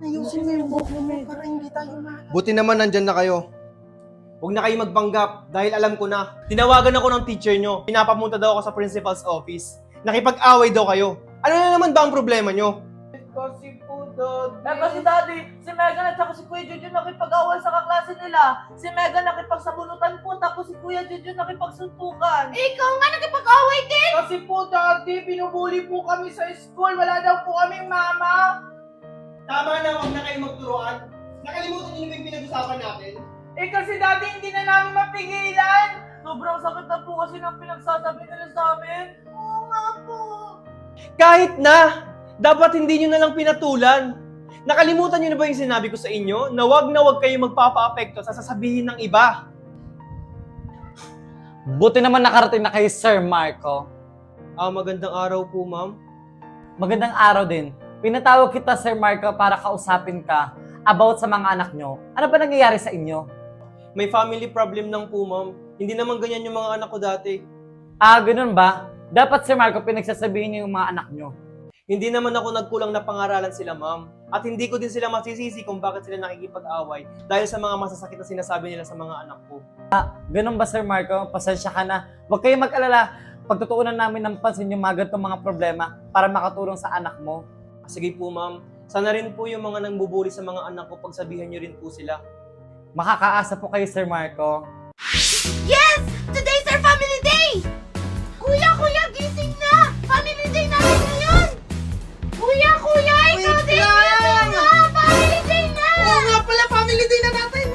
Ayusin mo yung buhok mo para hindi tayo Buti naman nandyan na kayo. Huwag na kayo magpanggap dahil alam ko na. Tinawagan ako ng teacher nyo. Pinapapunta daw ako sa principal's office. Nakipag-away daw kayo. Ano na naman ba ang problema nyo? Kasi po, Daddy. Kasi daddy, si Megan at saka si Kuya Junjun nakipag-awal sa kaklase nila. Si Megan nakipagsabunutan po, tapos si Kuya Junjun nakipagsuntukan. Ikaw nga nakipag-away din! Kasi po, Daddy, binubuli po kami sa school. Wala daw po kaming mama. Tama na, huwag na kayo magturuan. Nakalimutan nyo na ba yung pinag-usapan natin? Kasi Daddy, hindi na namin mapigilan. Sobrang sakit na po kasi ng pinagsasabi nila sa amin. Oo nga po. Kahit na! Dapat hindi nyo na lang pinatulan. Nakalimutan nyo na ba yung sinabi ko sa inyo na wag kayo magpapa-apekto sa sasabihin ng iba? Buti naman nakarating na kay Sir Marco. Magandang araw po, ma'am. Magandang araw din. Pinatawag kita, Sir Marco, para kausapin ka about sa mga anak nyo. Ano ba nangyayari sa inyo? May family problem lang po, ma'am. Hindi naman ganyan yung mga anak ko dati. Ganun ba? Dapat, Sir Marco, pinagsasabihin niyo yung mga anak nyo. Hindi naman ako nagkulang na pangaralan sila, ma'am. At hindi ko din sila masisisi kung bakit sila nakikipag-away dahil sa mga masasakit na sinasabi nila sa mga anak ko. Ganun ba, Sir Marco? Pasensya ka na. Huwag kayong mag-alala. Pagtutuunan namin ng pansin yung mga ganitong mga problema para makatulong sa anak mo. Sige po, ma'am. Sana rin po yung mga nangbubuli sa mga anak ko, pagsabihan nyo rin po sila. Makakaasa po kayo, Sir Marco. Yes! Today's our family day! Kuya, gising na! Family day natin ngayon! Kuya, ikaw din! Gising na! Family day na! Oo nga pala, family day na natin.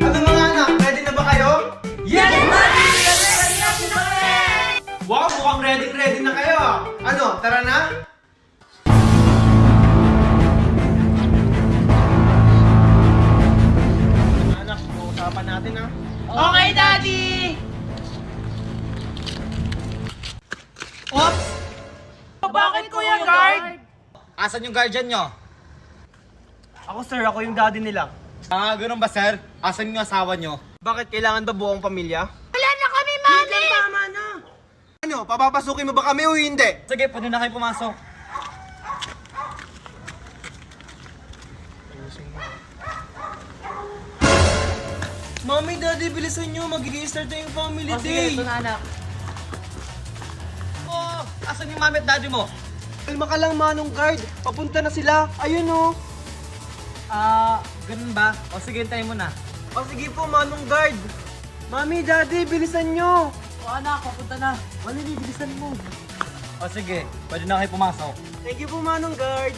Ano mga anak? Ready na ba kayo? Yes, daddy! Wow, mukhang ready na kayo. Ano, tara na? Anak, usapan natin ha. Okay, Daddy. Oops! Bakit, Kuya Guard? Asan yung guardian nyo? Ako sir, ako yung daddy nila. Ganun ba, Sir? Asan yung asawa nyo? Bakit kailangan ba buong pamilya? Wala na kami, Mami! Tama na. Ano, papapasukin mo ba kami o hindi? Sige, pwede na kayo pumasok. Mami, daddy, bilisan nyo. Magiging-start na yung family day. Ito na anak. Oh, asan yung mami at daddy mo? Kalma ka lang, Manong Guard. Papunta na sila. Ayun oh. Ganun ba? O sige, hintayin mo na. O sige po, Manong Guard. Mami, daddy, bilisan nyo. O anak, papunta na. Mali, bilisan mo. O sige, pwede na kayo pumasok. Thank you po, Manong Guard.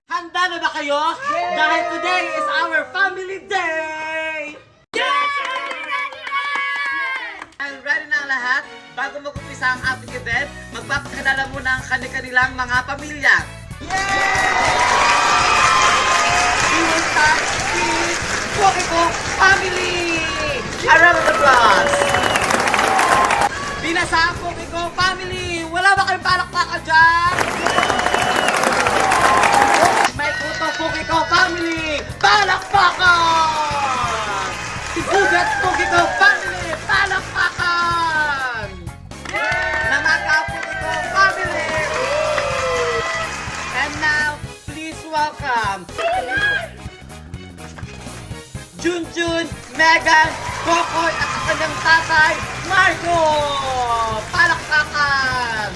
Handa na ba kayo? Dahil today is our family day! And ready na ang lahat? Bago mag-umpisa ang ating event, magpapakilala muna ang kanilang mga pamilya. We will start with Pokiko Family! A round of applause! Binasa ang Pokiko Family! Wala ba kayong palakpakan dyan? May puto Pokiko Family! Palakpakan! Tigugat Pokiko Family! Palakpakan! Namaka Pokiko Family! And now, please welcome Junjun, Megan, Kokoy at ang kanyang tatay, Marco! Palakpakan!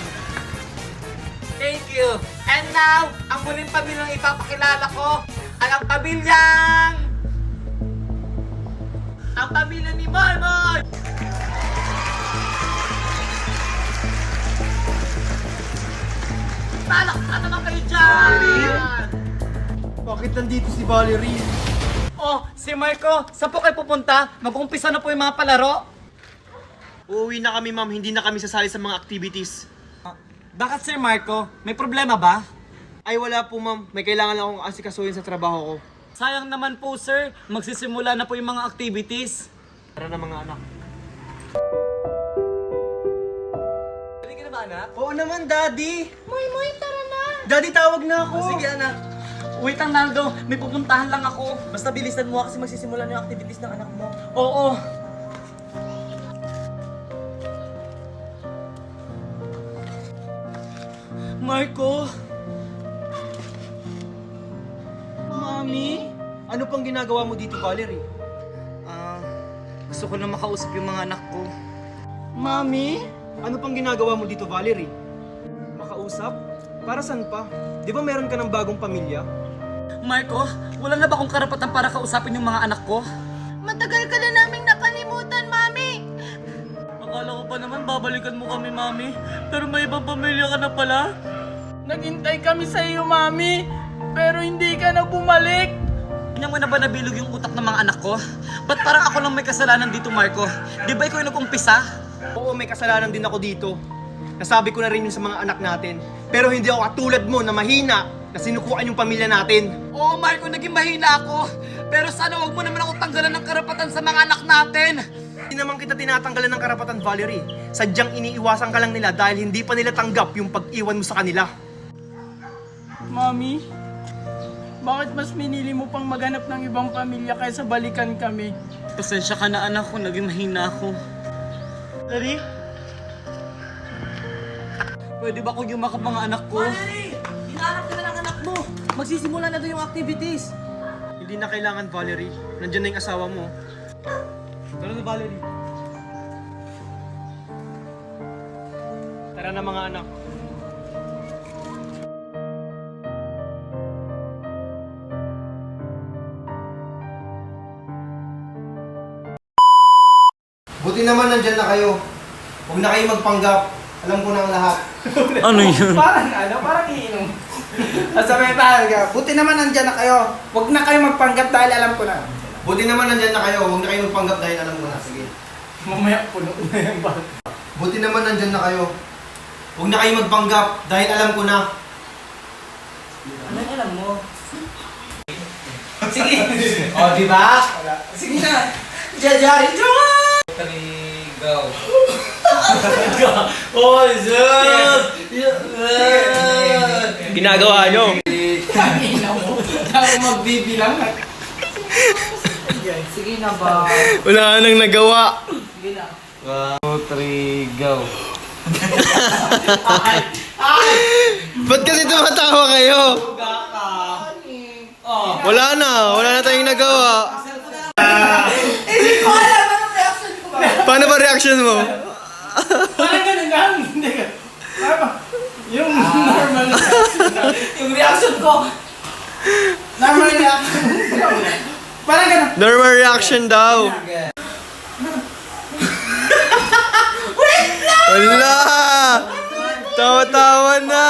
Thank you! And now, ang muling pamilyang ipapakilala ko ay ang pamilyang... Ang pamilya ni Marmon! Malak na naman kayo dyan! Bakit nandito si Valerie? Oh, si Marco, saan po kayo pupunta? Mag-umpisa na po yung mga palaro. Uuwi na kami, ma'am. Hindi na kami sasali sa mga activities. Bakit Sir Marco? May problema ba? Ay, wala po, ma'am. May kailangan lang akong asikasuhin sa trabaho ko. Sayang naman po sir, magsisimula na po yung mga activities. Tara na, mga anak. Ready ka na ba anak? Oo naman, Daddy. Moy, tara na. Daddy, tawag na ako. Sige anak. Wait lang Naldo, may pupuntahan lang ako. Basta bilisan mo kasi magsisimula na yung activities ng anak mo. Oo. Marco? Mami? Ano pang ginagawa mo dito, Valerie? Gusto ko na makausap yung mga anak ko. Mami? Ano pang ginagawa mo dito, Valerie? Makausap? Para saan pa? Di ba meron ka ng bagong pamilya? Marco, wala na ba akong karapatan para kausapin yung mga anak ko? Matagal ka na naming nakalimutan, Mami. Akala ko pa naman babalikan mo kami, Mami. Pero may ibang pamilya ka na pala. Naghintay kami sa iyo, Mami. Pero hindi ka na bumalik. Hindi mo na ba nabilog yung utak ng mga anak ko? Ba't parang ako lang may kasalanan dito, Marco? Di ba ikaw yung nag-umpisa? Oo, may kasalanan din ako dito. Nasabi ko na rin yun sa mga anak natin. Pero hindi ako katulad mo na mahina na sinukuan yung pamilya natin. Oo, Marco, naging mahina ako. Pero sana wag mo naman ako tanggalan ng karapatan sa mga anak natin. Hindi naman kita tinatanggalan ng karapatan, Valerie. Sadyang iniiwasan ka lang nila dahil hindi pa nila tanggap yung pag-iwan mo sa kanila. Mami, bakit mas minili mo pang maghanap ng ibang pamilya kaysa balikan kami? Pasensya ka na anak ko, naging mahina ako. Daddy? Pwede ba akong yumakap mga anak ko? Valerie! Hinahanap ka na ng anak mo! Magsisimula na doon yung activities! Hindi na kailangan, Valerie. Nandiyan na yung asawa mo. Tara na, Valerie. Tara na, mga anak. Buti naman nandyan na kayo. Huwag na kayo magpanggap. Alam ko na ang lahat. Ano yun? Parang iinom. Sabi talaga, buti naman nandyan na kayo. Huwag na kayo magpanggap dahil alam ko na. Buti naman nandyan na kayo. Huwag na kayo magpanggap dahil alam ko na. Sige. Mamaya puno na yung bag. Buti naman nandyan na kayo. Huwag na kayo magpanggap dahil alam ko na. Anong alam mo? Sige. O, di ba? Sige na. Jajari, Go! Oh, Jesus! Ginagawa nyo. Tangina mo. Ako magbibilang. Sige na ba? Wala nang nagawa. Sige na. 2, 3, go! Ba't kasi tumatawa kayo? Wala na tayong nagawa. Hindi ko alam anong reaction ko ba? Paano ba reaction mo? Parang ganun lang. Hindi ka. Yung normal na reaction. Yung reaction ko. Normal reaction. Parang ganun. Normal reaction daw. Wala! Tawa-tawa na!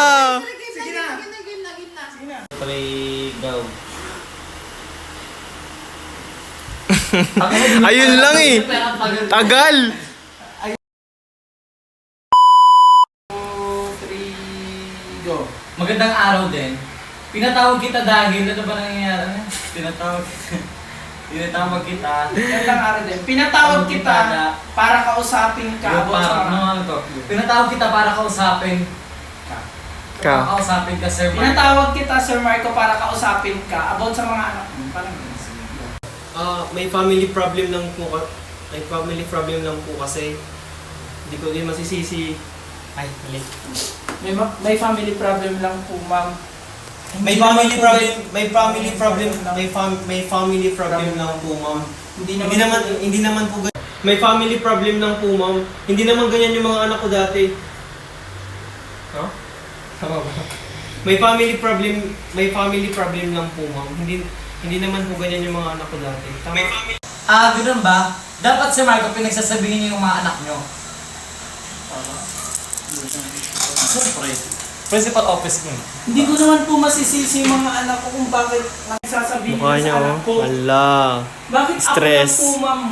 Sige na. 3, go! Ayun lang eh. Tagal! 3, go. Magandang araw din. Pinatawag kita dahil ano ba nangyayari? Pinatawag kita. Gandang araw din. Pinatawag kita para kausapin ka about sa mga... ano to? Pinatawag kita para kausapin. Kausapin ka, Sir Marco. Pinatawag kita, Sir Marco, para kausapin ka about sa mga anak mo. Parang ganun. May family problem lang po. May family problem lang po kasi hindi ko din masisisi. Ay, mali. May family problem lang po, ma'am. May family problem lang po, ma'am. Hindi naman po ganyan. May family problem lang po, ma'am. Hindi naman ganyan yung mga anak ko dati. Huh? Tama ba? may family problem lang po, ma'am. Hindi naman po ganyan yung mga anak ko dati. Tama. Ganun ba? Dapat si Marco pinagsasabihin niyo yung mga anak niyo. Siyempre. Principal office ko. Hindi ko naman po masisisi yung mga anak ko kung bakit nagsasabihin Mukha sa niya, anak oh. ko. Wala. Bakit Stress. ako lang po, ma'am?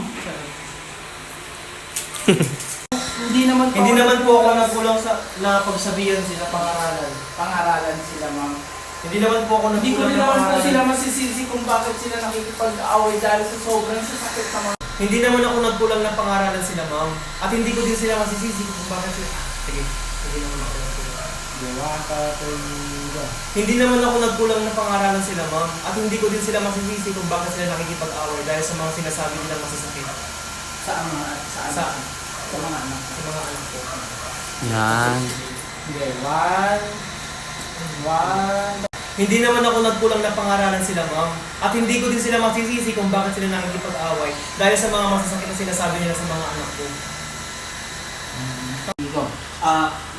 Hindi naman po ako nagkulang sa napagsabihan sila pangaralan. Pangaralan sila, ma'am. Hindi naman po ako Hindi ko nagkulang rin na naman po pangaralan. sila masisisi kung bakit sila nakikipag-away dahil sa sobrang sasakit sa mga... Hindi naman ako nagkulang na pangaralan sila, ma'am. At hindi ko din sila masisisi kung bakit sila... Sige, hindi naman ako nagkulang. Hindi naman ako nagkulang na pangaralan sila, ma'am. At hindi ko din sila masisisi kung bakit sila nakikipag-away dahil sa mga sinasabi nilang masasakit. Sa mga anak. Sa mga anak ko. Yan. Okay, one. Hindi naman ako nagkulang na pangaralan sila, ma'am. At hindi ko din sila masisisi kung bakit sila nakikipag-away dahil sa mga masasakit na sinasabi nila sa mga anak ko.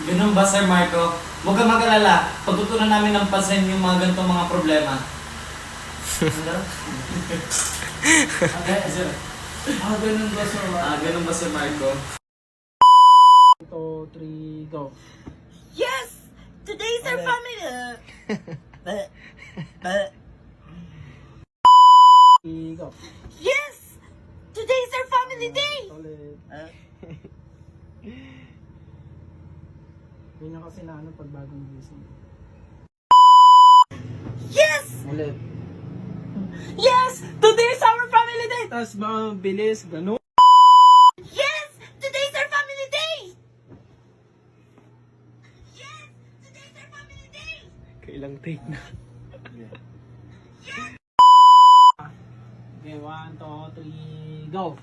Ganun ba, Sir Marco? Huwag kang mag-alala. Pagtutunan namin ng pansin yung mga ganitong mga problema. Okay, sir. Ganun ba, sir? Ganun ba, Sir Marco? 2, 3, go. Yes! Today's our family... Go. Yes! Today's our family day! Ulit. Yun yung kasi na ano pag bagong gising. Yes! Ulit. Yes! Today's our family day! Tapos mabilis, ganun. Yes! Today's our family day! Yes! Today's our family day! Kailang take na. Okay, 1, 2, 3, go.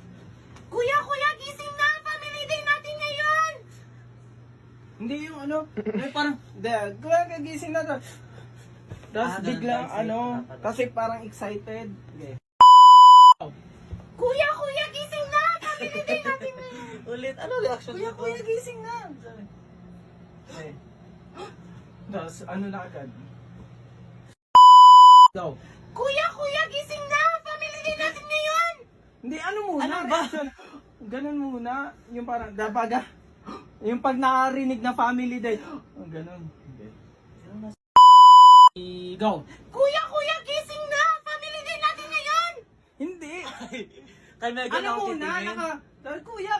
Kuya, gising na! Family day natin ngayon! Hindi yung ano, may parang, kuya kagising na to. Tapos biglang ano, kasi parang excited. Okay. Kuya, gising na! Family day natin ngayon! Ulit, ano reaction Kuya, gising na. Okay. Tapos ano na agad. Go. Kuya, gising na! Family day natin ngayon! Hindi, ano muna? Ano ba? reaction. Ganun muna. Yung parang, dapaga. Yung pag nakarinig na family day. Oh, ganun. Go. Kuya, gising na! Family day natin ngayon! Hindi. Kaya may Ano muna? Kuya,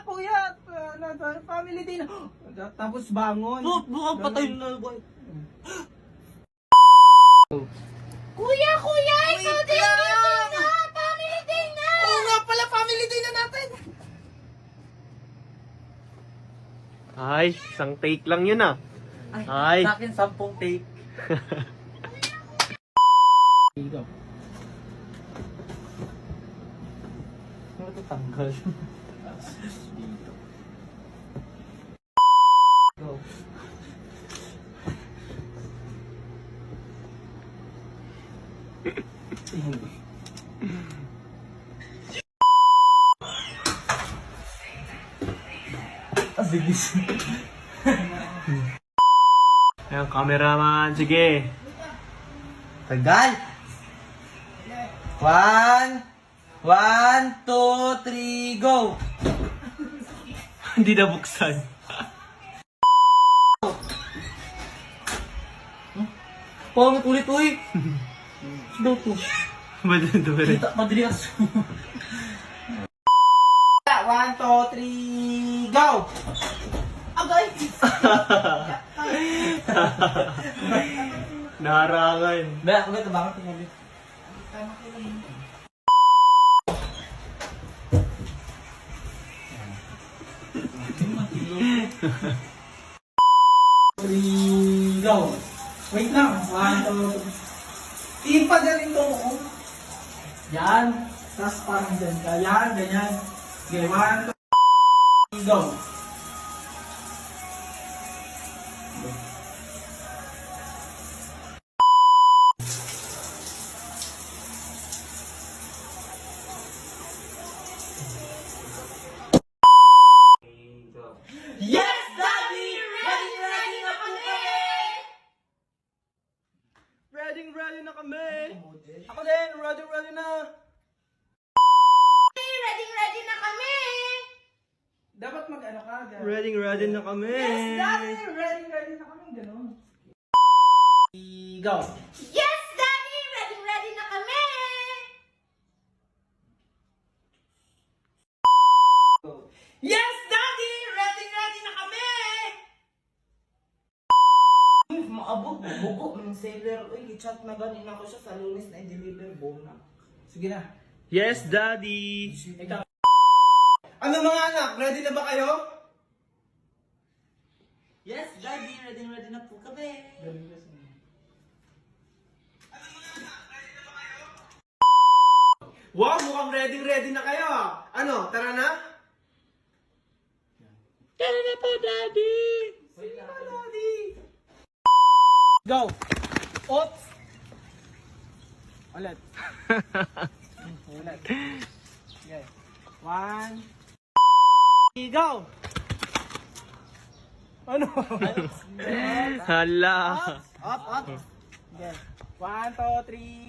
family day na. Tapos bangon. Bukang patay na boy. Kuya, ikaw din! Gising na! Family day na! Oo nga pala, family day na natin. Ay, isang take lang yun ah. Ay. Sa akin, 10 take. Go. Ano ito tanggal? Go. Bilis. Ayan, cameraman. Sige. Tagal. 1, 2, 3, go! Hindi na buksan. Pangit ulit, uy! Daw to. Ba't ito ba rin? Madrias. 1, 2, 3, go! Agay! Naharangan. Ba, ako ito, bakit tumuli? Go! Wait lang. 1, 2, 3. Ipa galing ko mo. Yan. Tapos parang dyan ka. Yan, ganyan. Okay, 1, 2, 3, go! Yes, Daddy! Ready na po kami! kami! Ako din! Ready na! Ready na kami! Dapat mag-ano ka, gano'n. Ready na kami! Yes, Daddy! Ready na kami, gano'n. Go! Yes, Daddy! Ready na kami! Yes, Daddy! Ready na kami! Maabot, bugo, ng sailor. Uy, gichat na ganin ako siya sa Lunes na i-deliver na. Sige na. Yes, Daddy! Ikaw. Ano mga anak? Ready na ba kayo? Yes, Daddy, ready na po kami. Wow, mukhang ready na kayo! Ano, tara na? Tara na po, Daddy! Go! Oops! Ulit. Ulit. Okay. 1. Go! Ano? Hala! Up. Okay. 1, 2, 3.